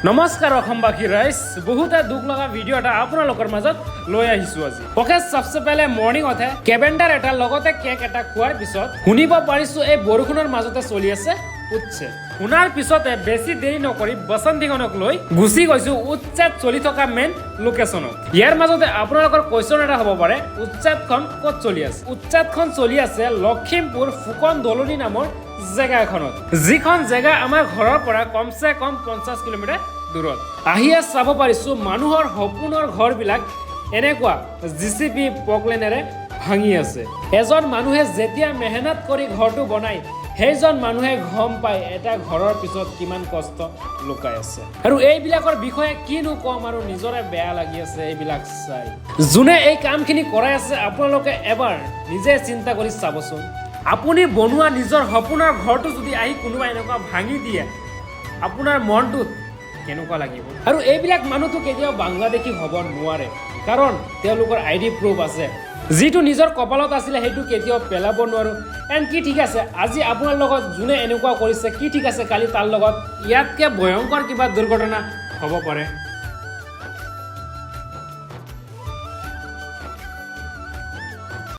নমস্কাৰ অসমবাসী ৰাইজ বহুতে দুখ লগা ভিডিঅ' এটা আপোনালোকৰ মাজত লৈ আহিছোঁ আজি ওকে সবচে পহলে মৰ্নিং উঠে কেবেণ্ডাৰ এটা লগতে কেক এটা খোৱাৰ পিছত শুনিব পাৰিছোঁ এই বৰষুণৰ মাজতে চলি আছে উচ্ছেদ শুনাৰ পিছতে বেছি দেৰি নকৰি বসন্তীখনক লৈ গুচি গৈছোঁ উচ্ছেদ চলি থকা মেইন লোকেশ্যনত ইয়াৰ মাজতে আপোনালোকৰ কুৱেশ্যন এটা হ'ব পাৰে উচ্ছেদখন ক'ত চলি আছে উচ্ছেদখন চলি আছে লখিমপুৰ ফুকন দলনি নামৰ জেগা এখনত যিখন জেগা আমাৰ ঘৰৰ পৰা কমচে কম 50 কিলোমিটাৰ দূৰত আহিয়ে চাব পাৰিছোঁ মানুহৰ সপোনৰ ঘৰবিলাক এনেকুৱা জিচিপি পকলেনেৰে ভাঙি আছে এজন মানুহে যেতিয়া মেহনত কৰি ঘৰটো বনায় সেইজন মানুহে গম পায় এটা ঘৰৰ পিছত কিমান কষ্ট লুকাই আছে আৰু এইবিলাকৰ বিষয়ে কিনো কম আৰু নিজৰে বেয়া লাগি আছে এইবিলাক চাই যোনে এই কামখিনি কৰাই আছে আপোনালোকে এবাৰ নিজে চিন্তা কৰি চাবচোন আপুনি বনোৱা নিজৰ সপোনৰ ঘৰটো যদি আহি কোনোবা এনেকুৱা ভাঙি দিয়ে আপোনাৰ মনটোত কেনেকুৱা লাগিব আৰু এইবিলাক মানুহটো কেতিয়াও বাংলাদেশী হ'ব নোৱাৰে কাৰণ তেওঁলোকৰ আইডি প্ৰুফ আছে যিটো নিজৰ কপালত আছিলে সেইটো কেতিয়াও পেলাব নোৱাৰো এণ্ড কি ঠিক আছে আজি আপোনাৰ লগত যোনে এনেকুৱা কৰিছে কি ঠিক আছে কালি তাৰ লগত ইয়াতকৈ ভয়ংকৰ কিবা দুৰ্ঘটনা হ'ব পাৰে